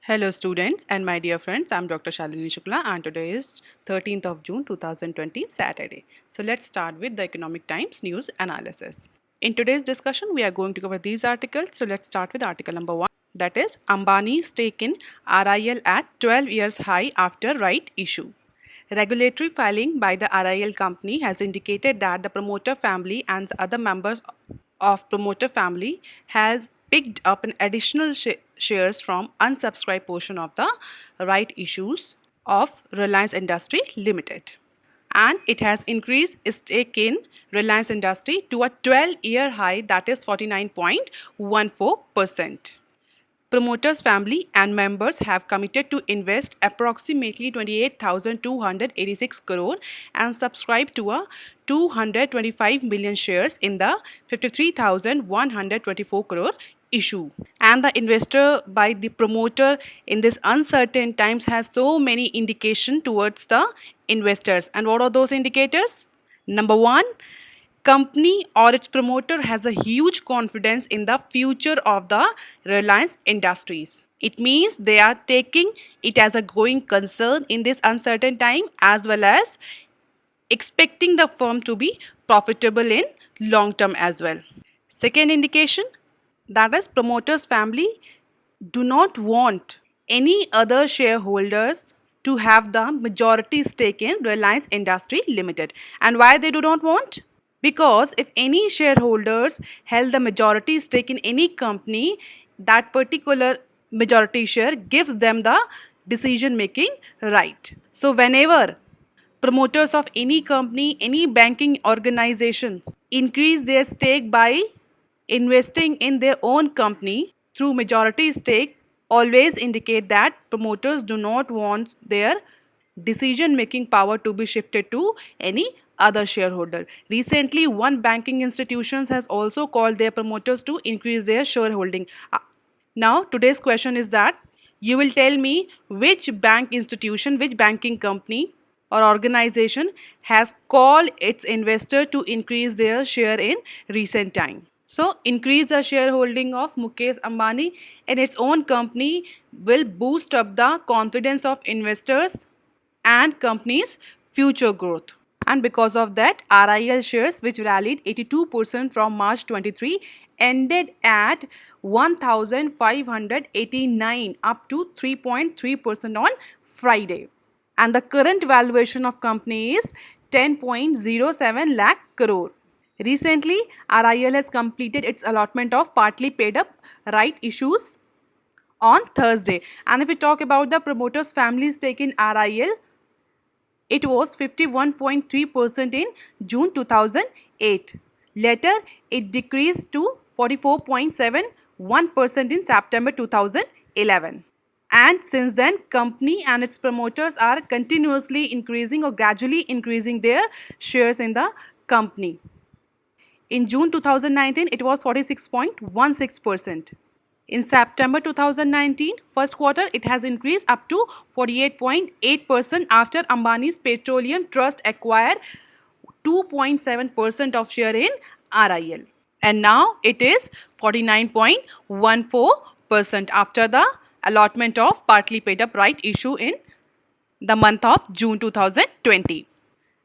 Hello students and my dear friends, I'm Dr. Shalini Shukla and today is 13th of June 2020 Saturday. So let's start with the Economic Times news analysis. In today's discussion, we are going to cover these articles. So let's start with article number 1, that is Ambani's stake in RIL at 12 years high after right issue. Regulatory filing by the RIL company has indicated that the promoter family and the other members of promoter family has picked up an additional shares from unsubscribed portion of the right issues of Reliance Industry Limited, and it has increased its stake in Reliance Industry to a 12-year high, that is 49.14%. Promoters' family and members have committed to invest approximately 28,286 crore and subscribe to a 225 million shares in the 53,124 crore issue. And the investor by the promoter in this uncertain times has so many indication towards the investors. And what are those indicators? Number one, company or its promoter has a huge confidence in the future of the Reliance Industries. It means they are taking it as a going concern in this uncertain time, as well as expecting the firm to be profitable in long term as well. Second indication, that is promoters family do not want any other shareholders to have the majority stake in Reliance Industry Limited. And why they do not want? Because if any shareholders held the majority stake in any company, that particular majority share gives them the decision making right. So whenever promoters of any company, any banking organization increase their stake by investing in their own company through majority stake, always indicate that promoters do not want their decision making power to be shifted to any other shareholder. Recently, one banking institutions has also called their promoters to increase their shareholding. Now, today's question is that you will tell me which bank institution, which banking company or organization has called its investor to increase their share in recent time. So, increase the shareholding of Mukesh Ambani in its own company will boost up the confidence of investors and company's future growth. And because of that, RIL shares, which rallied 82% from March 23, ended at 1,589, up to 3.3% on Friday. And the current valuation of company is 10.07 lakh crore. Recently, RIL has completed its allotment of partly paid up right issues on Thursday. And if we talk about the promoters' family stake in RIL, it was 51.3% in June 2008. Later, it decreased to 44.71% in September 2011. And since then, company and its promoters are continuously increasing or gradually increasing their shares in the company. In June 2019, it was 46.16%. In September 2019, first quarter, it has increased up to 48.8% after Ambani's Petroleum Trust acquired 2.7% of share in RIL. And now it is 49.14% after the allotment of partly paid up right issue in the month of June 2020.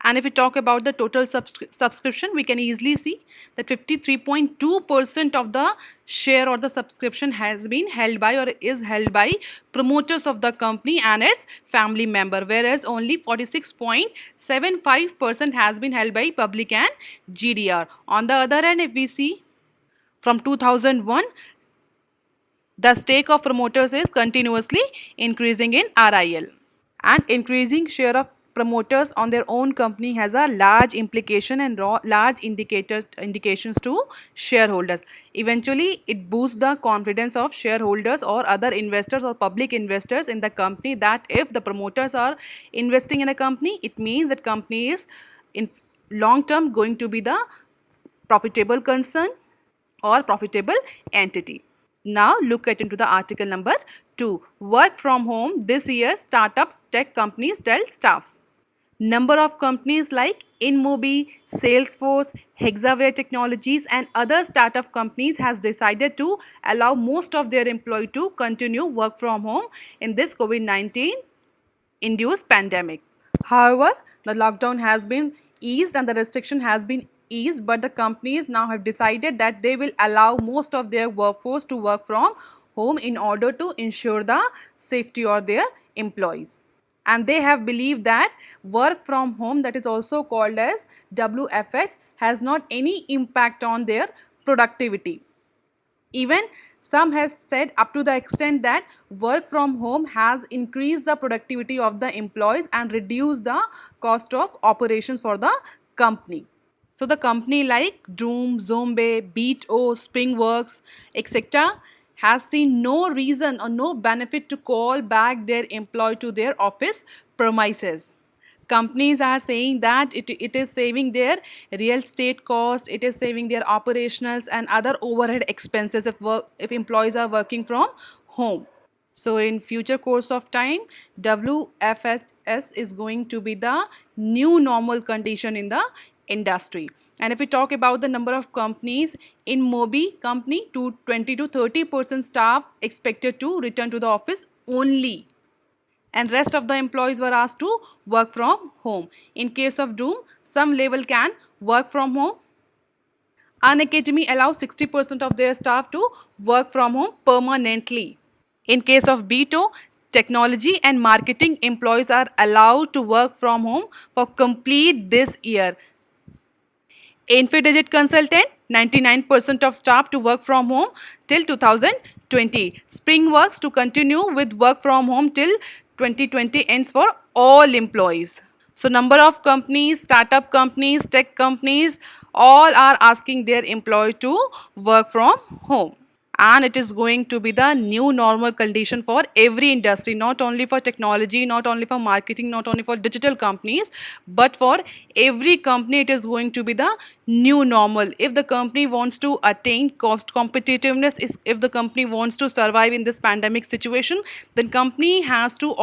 And if we talk about the total subscription, we can easily see that 53.2% of the share or the subscription has been held by or is held by promoters of the company and its family member, whereas only 46.75% has been held by public and GDR. On the other hand, if we see from 2001, the stake of promoters is continuously increasing in RIL, and increasing share of promoters on their own company has a large implication and large indications to shareholders. Eventually, it boosts the confidence of shareholders or other investors or public investors in the company, that if the promoters are investing in a company, it means that company is in long term going to be the profitable concern or profitable entity. Now look at into the article number 2. Work from home this year, startups, tech companies tell staffs. Number of companies like InMobi, Salesforce, Hexaware Technologies and other startup companies has decided to allow most of their employees to continue work from home in this COVID-19 induced pandemic. However, the lockdown has been eased and the restriction has been eased, but the companies now have decided that they will allow most of their workforce to work from home in order to ensure the safety of their employees. And they have believed that work from home, that is also called as WFH, has not any impact on their productivity. Even some has said up to the extent that work from home has increased the productivity of the employees and reduced the cost of operations for the company. So the company like Doom, Zombie, Beat.O, Springworks, etc. has seen no reason or no benefit to call back their employee to their office premises. Companies are saying that it is saving their real estate cost, it is saving their operationals and other overhead expenses if employees are working from home. So in future course of time, WFS is going to be the new normal condition in the industry. And if we talk about the number of companies, InMobi company, to 20 to 30% staff expected to return to the office only, and rest of the employees were asked to work from home. In case of Doom, some level can work from home. Unacademy allows 60% of their staff to work from home permanently. In case of Beat.O, technology and marketing employees are allowed to work from home for complete this year. Infidigit consultant, 99% of staff to work from home till 2020. Springworks to continue with work from home till 2020 ends for all employees. So number of companies, startup companies, tech companies, all are asking their employee to work from home. And it is going to be the new normal condition for every industry, not only for technology, not only for marketing, not only for digital companies, but for every company it is going to be the new normal. If the company wants to attain cost competitiveness, if the company wants to survive in this pandemic situation, then company has to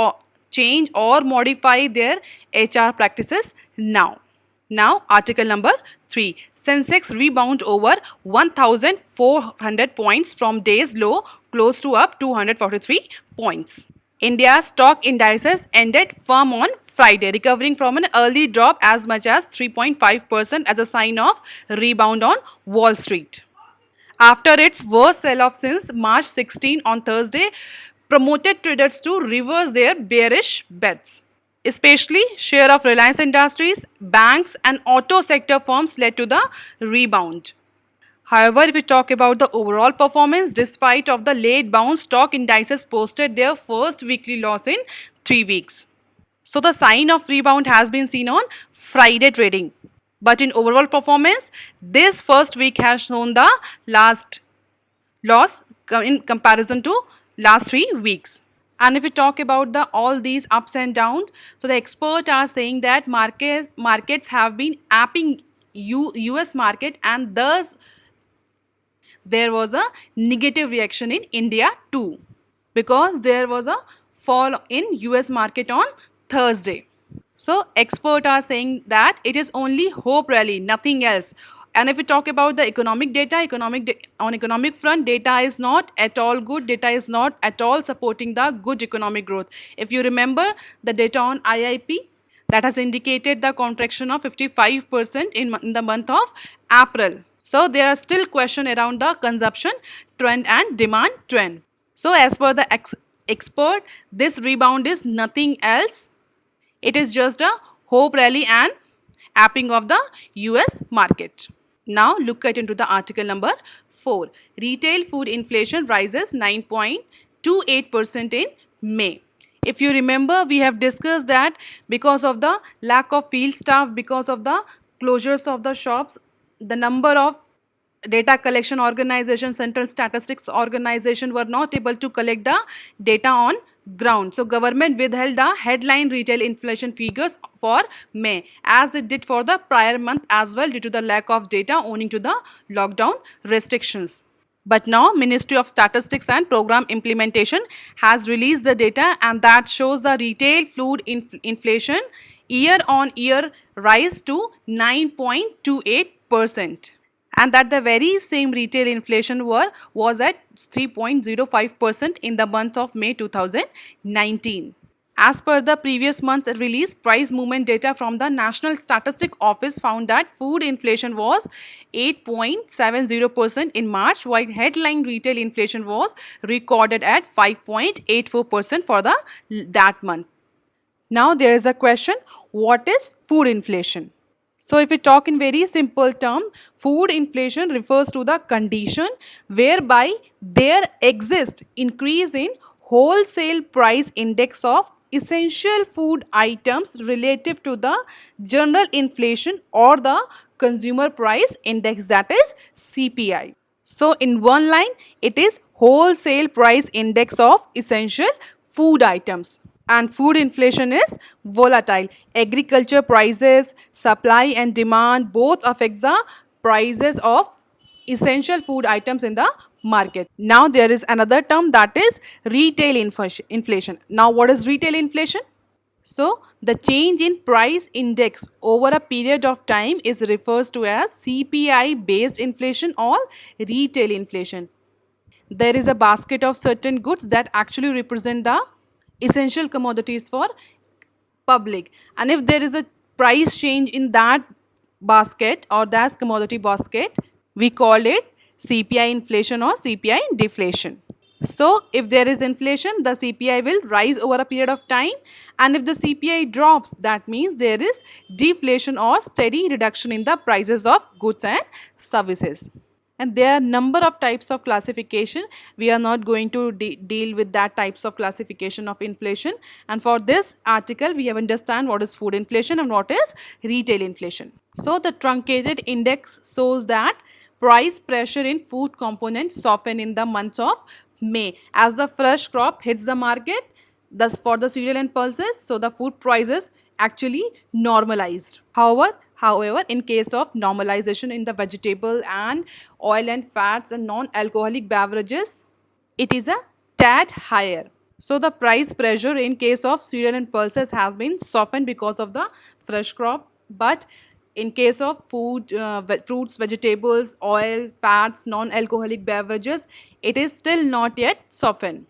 change or modify their HR practices now. Now, article number 3. Sensex rebound over 1,400 points from day's low, close to up 243 points. India's stock indices ended firm on Friday, recovering from an early drop as much as 3.5% as a sign of rebound on Wall Street. After its worst sell-off since March 16 on Thursday, promoted traders to reverse their bearish bets. Especially share of Reliance Industries, banks and auto sector firms led to the rebound. However, if we talk about the overall performance, despite of the late bounce, stock indices posted their first weekly loss in 3 weeks. So the sign of rebound has been seen on Friday trading. But in overall performance, this first week has shown the last loss in comparison to last 3 weeks. And if we talk about all these ups and downs, so the experts are saying that markets have been apping US market, and thus there was a negative reaction in India too, because there was a fall in US market on Thursday. So experts are saying that it is only hope rally, nothing else. And if we talk about the economic data, on economic front, data is not at all good. Data is not at all supporting the good economic growth. If you remember the data on IIP, that has indicated the contraction of 55% in the month of April. So there are still questions around the consumption trend and demand trend. So as per the expert, this rebound is nothing else. It is just a hope rally and apping of the US market. Now look at into the article number 4. Retail food inflation rises 9.28% in May. If you remember, we have discussed that because of the lack of field staff, because of the closures of the shops, the number of data collection organizations, central statistics organization were not able to collect the data on ground. So government withheld the headline retail inflation figures for May, as it did for the prior month as well, due to the lack of data owing to the lockdown restrictions. But now Ministry of Statistics and Program Implementation has released the data, and that shows the retail food inflation year-on-year rise to 9.28%. And that the very same retail inflation was at 3.05% in the month of May 2019. As per the previous month's release, price movement data from the National Statistic Office found that food inflation was 8.70% in March, while headline retail inflation was recorded at 5.84% for that month. Now there is a question, what is food inflation? So if we talk in very simple term, food inflation refers to the condition whereby there exists increase in wholesale price index of essential food items relative to the general inflation or the consumer price index, that is CPI. So in one line, it is wholesale price index of essential food items. And food inflation is volatile. Agriculture prices, supply and demand both affect the prices of essential food items in the market. Now there is another term, that is retail inflation. Now what is retail inflation? So the change in price index over a period of time is refers to as CPI based inflation or retail inflation. There is a basket of certain goods that actually represent the essential commodities for public, and if there is a price change in that basket or that commodity basket, we call it CPI inflation or CPI deflation. So if there is inflation, the CPI will rise over a period of time, and if the CPI drops, that means there is deflation or steady reduction in the prices of goods and services. And there are number of types of classification. We are not going to deal with that types of classification of inflation. And for this article, we have understand what is food inflation and what is retail inflation. So the truncated index shows that price pressure in food components soften in the months of May as the fresh crop hits the market. Thus for the cereal and pulses, so the food prices actually normalized. However, in case of normalization in the vegetable and oil and fats and non-alcoholic beverages, it is a tad higher. So the price pressure in case of cereal and pulses has been softened because of the fresh crop, but in case of food, fruits, vegetables, oil, fats, non-alcoholic beverages, it is still not yet softened.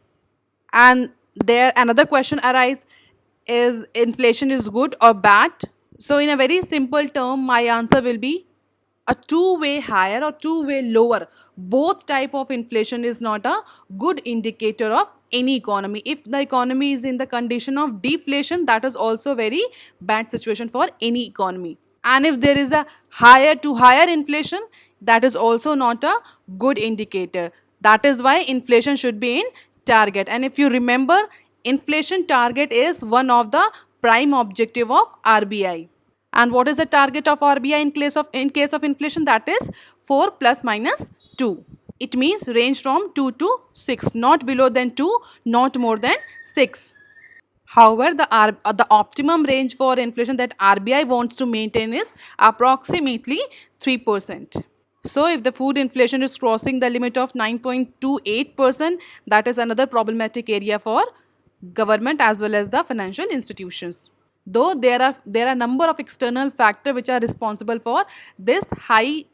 And there another question arises, is inflation is good or bad? So in a very simple term, my answer will be a two-way higher or two-way lower. Both type of inflation is not a good indicator of any economy. If the economy is in the condition of deflation, that is also very bad situation for any economy. And if there is a higher to higher inflation, that is also not a good indicator. That is why inflation should be in target. And if you remember, inflation target is one of the prime objective of RBI. And what is the target of RBI in case of inflation? That is 4 plus minus 2. It means range from 2 to 6, not below than 2, not more than 6. However, the optimum range for inflation that RBI wants to maintain is approximately 3%. So if the food inflation is crossing the limit of 9.28%, that is another problematic area for government as well as the financial institutions. Though there are a number of external factors which are responsible for this high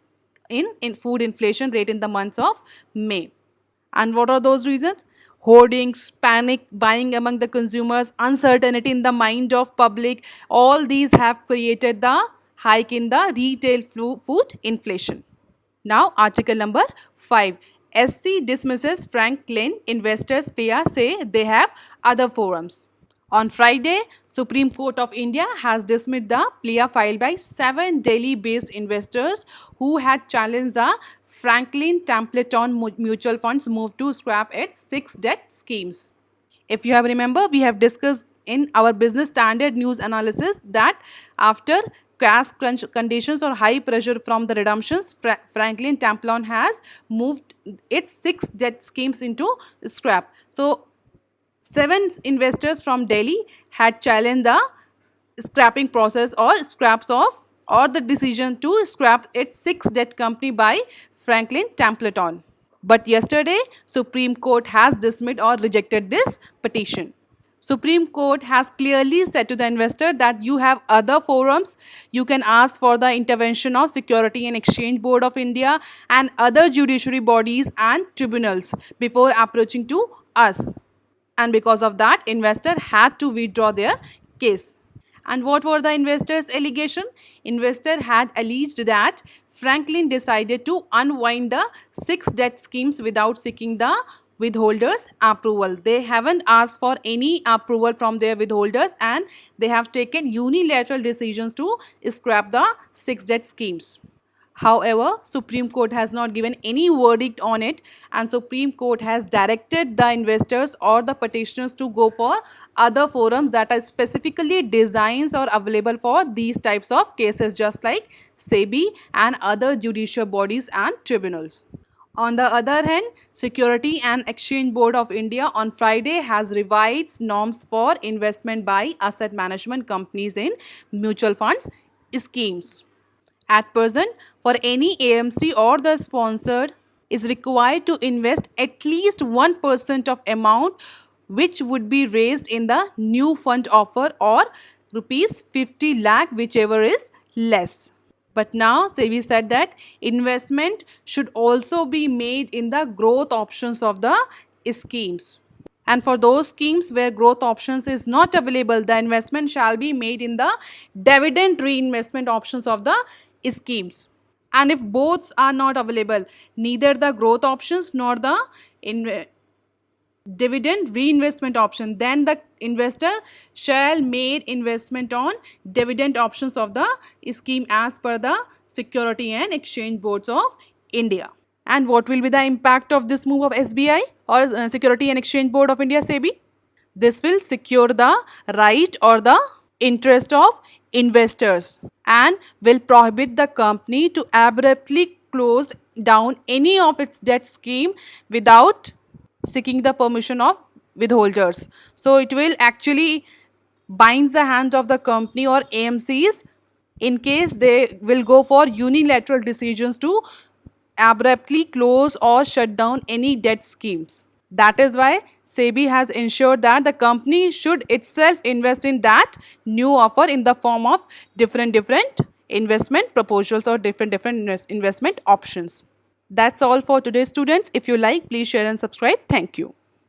in food inflation rate in the months of May. And what are those reasons? Hoardings, panic buying among the consumers, uncertainty in the mind of public, all these have created the hike in the retail food inflation. Now article number 5. SC dismisses Franklin investors plea, say they have other forums. On Friday, Supreme Court of India has dismissed the plea filed by 7 Delhi-based investors who had challenged the Franklin Templeton Mutual Fund's move to scrap its 6 debt schemes. If you have remember, we have discussed in our Business Standard news analysis that after cash crunch conditions or high pressure from the redemptions, Franklin Templeton has moved its 6 debt schemes into scrap. So 7 investors from Delhi had challenged the scrapping process or the decision to scrap its 6 debt company by Franklin Templeton. But yesterday, Supreme Court has dismissed or rejected this petition. Supreme Court has clearly said to the investor that you have other forums. You can ask for the intervention of Security and Exchange Board of India and other judiciary bodies and tribunals before approaching to us. And because of that, investor had to withdraw their case. And what were the investors' allegation? Investor had alleged that Franklin decided to unwind the 6 debt schemes without seeking the withholders' approval. They haven't asked for any approval from their withholders, and they have taken unilateral decisions to scrap the 6 debt schemes. However, Supreme Court has not given any verdict on it, and Supreme Court has directed the investors or the petitioners to go for other forums that are specifically designed or available for these types of cases, just like SEBI and other judicial bodies and tribunals. On the other hand, Security and Exchange Board of India on Friday has revised norms for investment by asset management companies in mutual funds schemes. At present, for any AMC or the sponsored is required to invest at least 1% of amount which would be raised in the new fund offer, or rupees 50 lakh, whichever is less. But now SEBI said that investment should also be made in the growth options of the schemes. And for those schemes where growth options is not available, the investment shall be made in the dividend reinvestment options of the schemes. And if both are not available, neither the growth options nor the dividend reinvestment option, then the investor shall make investment on dividend options of the scheme as per the Security and Exchange Boards of India. And what will be the impact of this move of SBI or Security and Exchange Board of India, SEBI? This will secure the right or the interest of investors and will prohibit the company to abruptly close down any of its debt scheme without seeking the permission of withholders. So it will actually binds the hands of the company or AMCs in case they will go for unilateral decisions to abruptly close or shut down any debt schemes. That is why SEBI has ensured that the company should itself invest in that new offer in the form of different investment proposals or different investment options. That's all for today, students. If you like, please share and subscribe. Thank you.